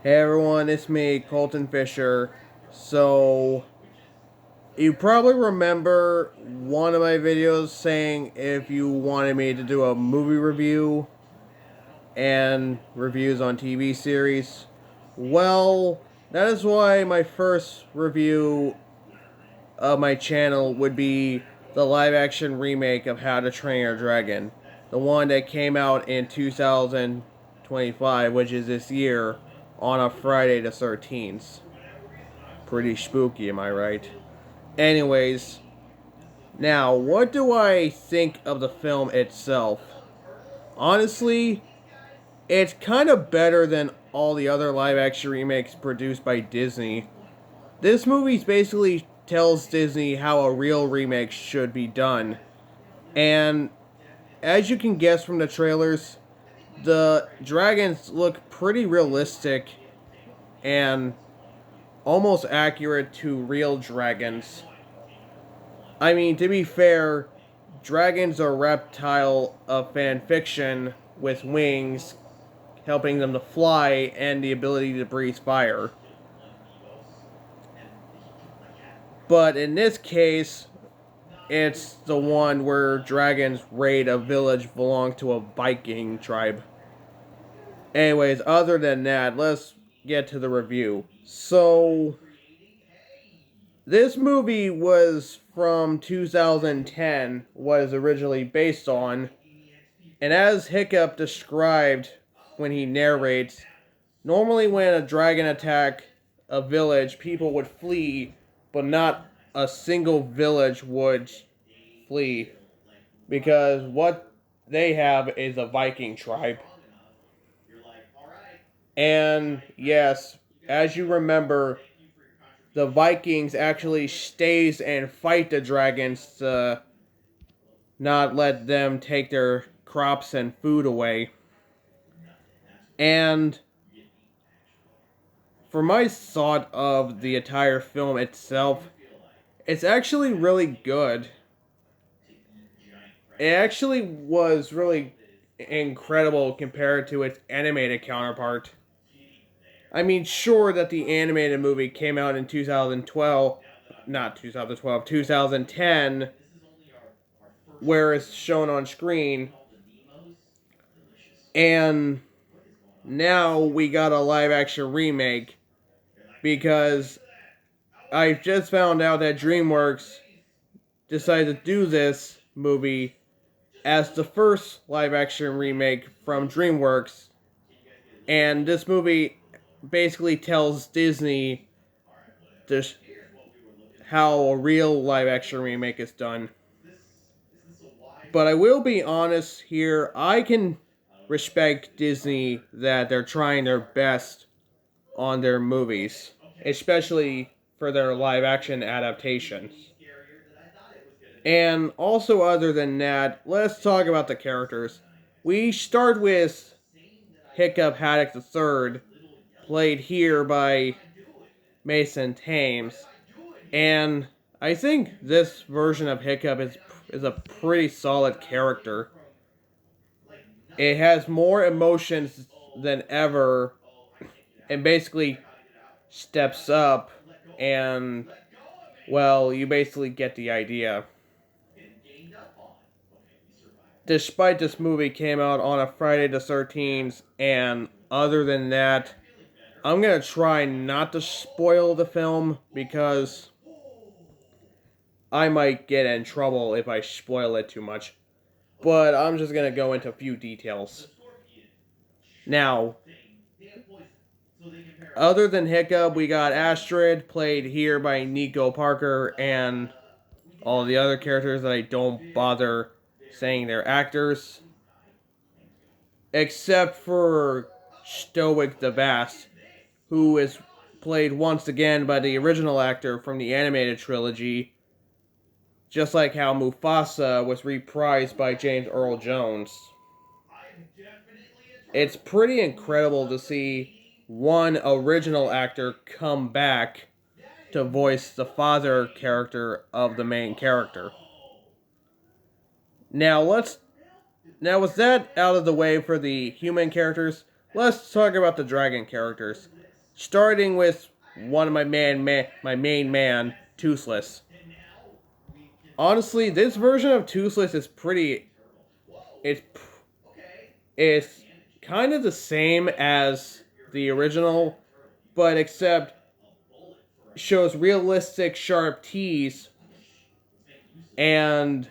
Hey everyone, it's me, Colton Fisher. So, you probably remember one of my videos saying if you wanted me to do a movie review and reviews on TV series. Well, that is why my first review of my channel would be the live action remake of How to Train Your Dragon. The one that came out in 2025, which is this year, on a Friday the 13th. Pretty spooky, am I right? Anyways, now, what do I think of the film itself? Honestly, it's kind of better than all the other live action remakes produced by Disney. This movie basically tells Disney how a real remake should be done. And as you can guess from the trailers, the dragons look pretty realistic and almost accurate to real dragons. I mean, to be fair, dragons are reptile of fan fiction with wings, helping them to fly and the ability to breathe fire. But in this case, it's the one where dragons raid a village belonging to a Viking tribe. Anyways, other than that, let's get to the review. So, this movie was from 2010, was originally based on, and as Hiccup described when he narrates, normally when a dragon attacked a village, people would flee, but not a single village would flee. Because what they have is a Viking tribe. And yes, as you remember, the Vikings actually stays and fight the dragons to not let them take their crops and food away. And for my thought of the entire film itself, it's actually really good. It actually was really incredible compared to its animated counterpart. I mean, sure that the animated movie came out in 2012, not 2012, 2010, where it's shown on screen, and now we got a live action remake because I just found out that DreamWorks decided to do this movie as the first live action remake from DreamWorks, and this movie basically tells Disney this how a real live action remake is done. But I will be honest here, I can respect Disney that they're trying their best on their movies, especially for their live action adaptations. And also, other than that, let's talk about the characters. We start with Hiccup Haddock III, played here by Mason Thames. And I think this version of Hiccup is a pretty solid character. It has more emotions than ever and basically steps up and, well, you basically get the idea. Despite this movie came out on a Friday the 13th, and other than that, I'm going to try not to spoil the film because I might get in trouble if I spoil it too much. But I'm just going to go into a few details. Now, other than Hiccup, we got Astrid, played here by Nico Parker, and all the other characters that I don't bother saying they're actors. Except for Stoic the Vast, who is played once again by the original actor from the animated trilogy, just like how Mufasa was reprised by James Earl Jones. It's pretty incredible to see one original actor come back to voice the father character of the main character. Now with that out of the way for the human characters, let's talk about the dragon characters. starting with one of my main man, Toothless. Honestly, this version of Toothless is pretty. It's it's kind of the same as the original, but except shows realistic sharp teeth and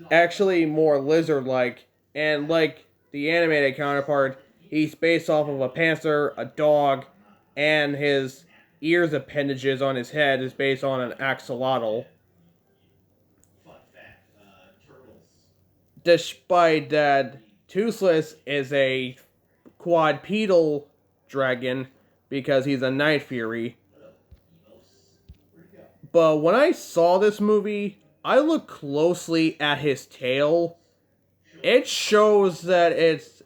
actually more lizard-like. And like the animated counterpart, he's based off of a panther, a dog, and his ears appendages on his head is based on an axolotl. Despite that, Toothless is a quadrupedal dragon because he's a Night Fury. But when I saw this movie, I looked closely at his tail. It shows that it's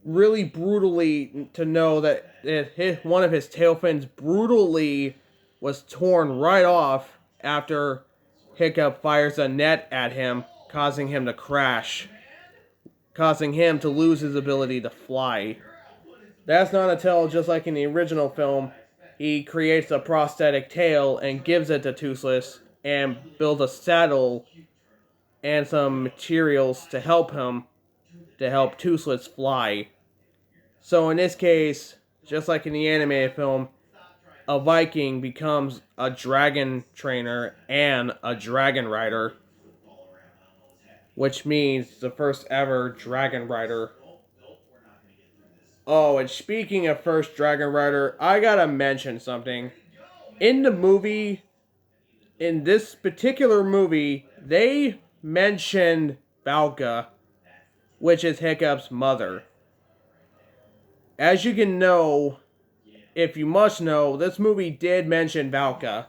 really brutally to know that one of his tail fins brutally was torn right off after Hiccup fires a net at him, causing him to crash, causing him to lose his ability to fly. That's not until, just like in the original film, he creates a prosthetic tail and gives it to Toothless and builds a saddle and some materials to help Toothless fly. So in this case, just like in the animated film, a Viking becomes a dragon trainer and a dragon rider, which means the first ever dragon rider. Oh, and speaking of first dragon rider, I gotta mention something. In the movie, in this particular movie, they mentioned Valka, which is Hiccup's mother. As you can know, if you must know, this movie did mention Valka,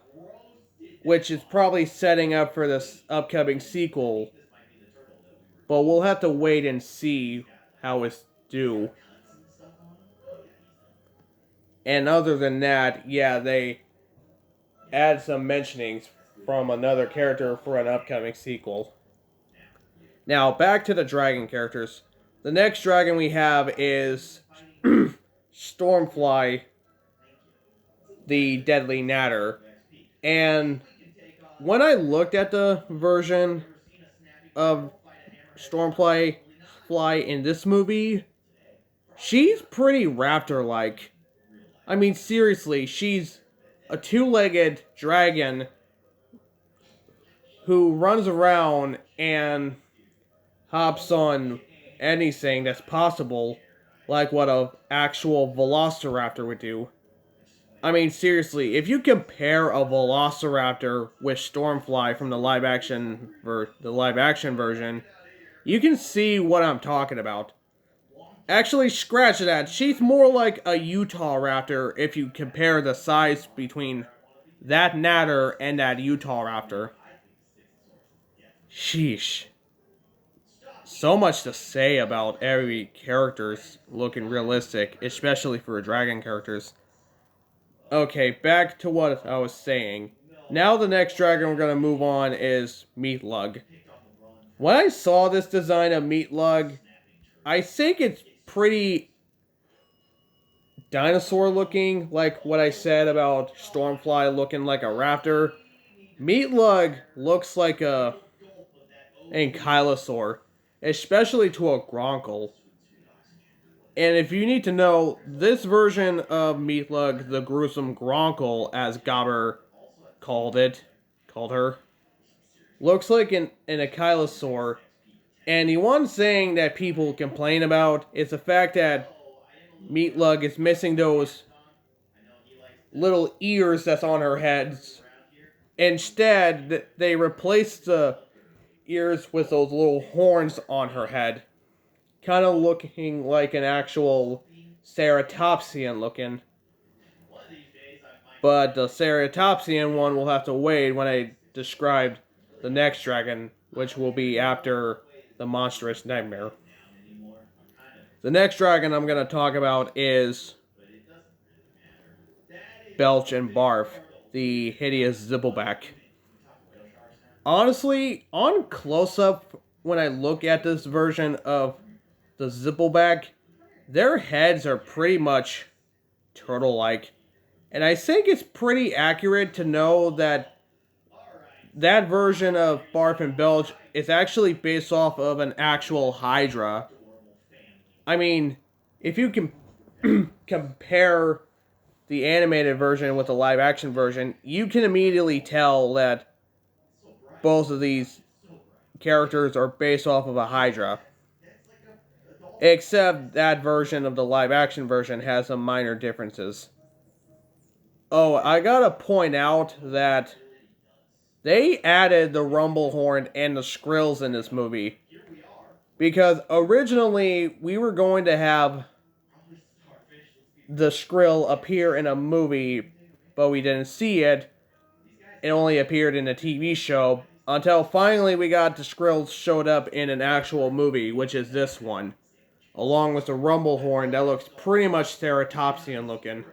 which is probably setting up for this upcoming sequel. But we'll have to wait and see how it's due. And other than that, yeah, they add some mentionings from another character for an upcoming sequel. Now, back to the dragon characters. The next dragon we have is Stormfly, the Deadly Natter. And when I looked at the version of Stormfly in this movie, she's pretty raptor-like. I mean, seriously, she's a two-legged dragon who runs around and hops on anything that's possible, like what an actual velociraptor would do. I mean, seriously, if you compare a velociraptor with Stormfly from the live action version, you can see what I'm talking about. Actually, scratch that. She's more like a Utahraptor if you compare the size between that Natter and that Utahraptor. Sheesh. So much to say about every character's looking realistic, especially for dragon characters. Okay, back to what I was saying. Now the next dragon we're going to move on is Meatlug. When I saw this design of Meatlug, I think it's pretty dinosaur looking, like what I said about Stormfly looking like a raptor. Meatlug looks like an ankylosaur, especially to a Gronkle. And if you need to know, this version of Meatlug, the gruesome Gronkle, as Gobber called her, looks like an ankylosaur. And the one thing that people complain about is the fact that Meatlug is missing those little ears that's on her head. Instead, they replaced the ears with those little horns on her head. Kind of looking like an actual Ceratopsian looking. But the Ceratopsian one will have to wait when I described the next dragon, which will be after the Monstrous Nightmare. The next dragon I'm going to talk about is Belch and Barf, the hideous Zibbleback. Honestly, on close-up, when I look at this version of the Zibbleback, their heads are pretty much turtle-like. And I think it's pretty accurate to know that that version of Barf and Belch is actually based off of an actual Hydra. I mean, if you can compare the animated version with the live action version, you can immediately tell that both of these characters are based off of a Hydra. Except that version of the live action version has some minor differences. Oh, I gotta point out that they added the Rumble Horn and the Skrills in this movie. Because originally we were going to have the Skrill appear in a movie, but we didn't see it. It only appeared in a TV show until finally we got the Skrills showed up in an actual movie, which is this one, along with the Rumble Horn that looks pretty much Ceratopsian looking.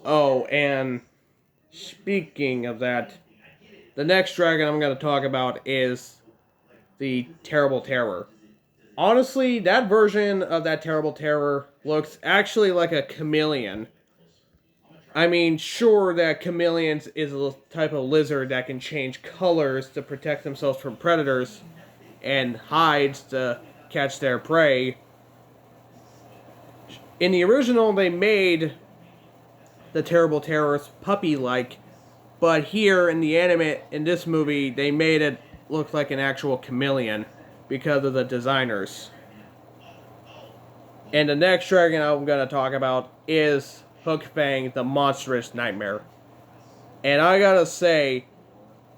Oh, and speaking of that, the next dragon I'm going to talk about is the Terrible Terror. Honestly, that version of that Terrible Terror looks actually like a chameleon. I mean, sure that chameleons is a type of lizard that can change colors to protect themselves from predators and hides to catch their prey. In the original, they made the Terrible Terrors puppy-like, but here in the anime, in this movie, they made it look like an actual chameleon because of the designers. And the next dragon I'm going to talk about is Hook Fang, the Monstrous Nightmare. And I gotta say,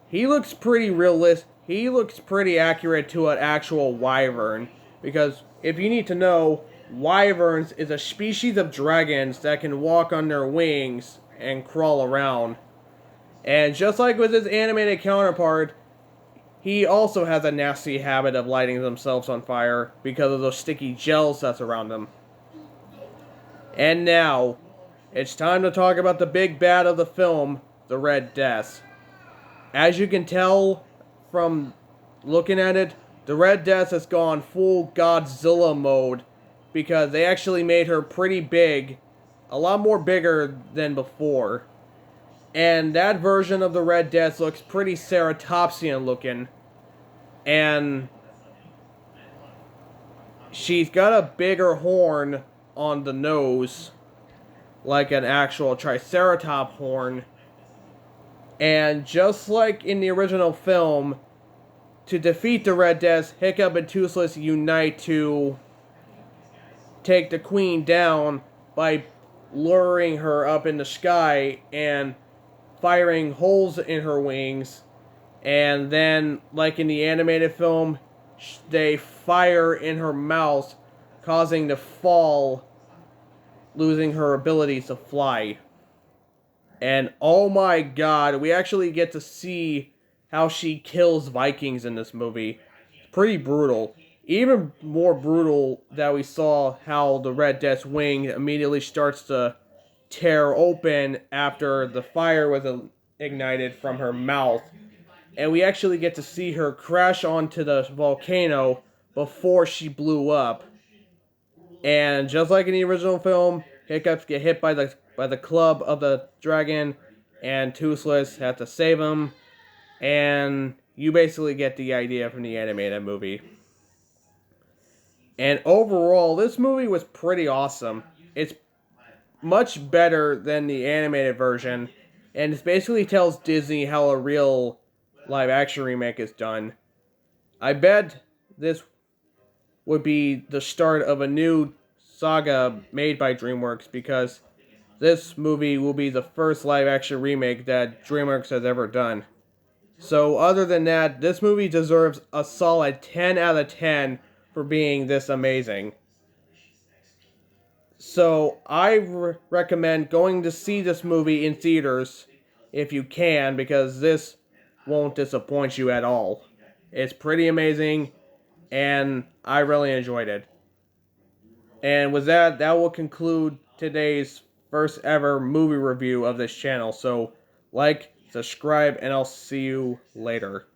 he looks pretty realistic. He looks pretty accurate to an actual wyvern. Because if you need to know, wyverns is a species of dragons that can walk on their wings and crawl around. And just like with his animated counterpart, he also has a nasty habit of lighting themselves on fire because of those sticky gels that's around them. And now, it's time to talk about the big bad of the film, the Red Death. As you can tell from looking at it, the Red Death has gone full Godzilla mode because they actually made her pretty big, a lot more bigger than before. And that version of the Red Death looks pretty Ceratopsian looking. And she's got a bigger horn on the nose, like an actual Triceratop horn. And just like in the original film, to defeat the Red Death, Hiccup and Toothless unite to take the queen down by luring her up in the sky and firing holes in her wings. And then, like in the animated film, they fire in her mouth, causing to fall, losing her ability to fly. And oh my god, we actually get to see how she kills Vikings in this movie. It's pretty brutal. Even more brutal that we saw how the Red Death's wing immediately starts to tear open after the fire was ignited from her mouth. And we actually get to see her crash onto the volcano before she blew up. And just like in the original film, Hiccups get hit by the club of the dragon, and Toothless have to save him. And you basically get the idea from the animated movie. And overall, this movie was pretty awesome. It's much better than the animated version, and it basically tells Disney how a real live-action remake is done. I bet this would be the start of a new saga made by DreamWorks, because this movie will be the first live-action remake that DreamWorks has ever done. So other than that, this movie deserves a solid 10 out of 10 for being this amazing. So I recommend going to see this movie in theaters if you can, because this won't disappoint you at all. It's pretty amazing, and I really enjoyed it. And with that, that will conclude today's first ever movie review of this channel. So like, subscribe, and I'll see you later.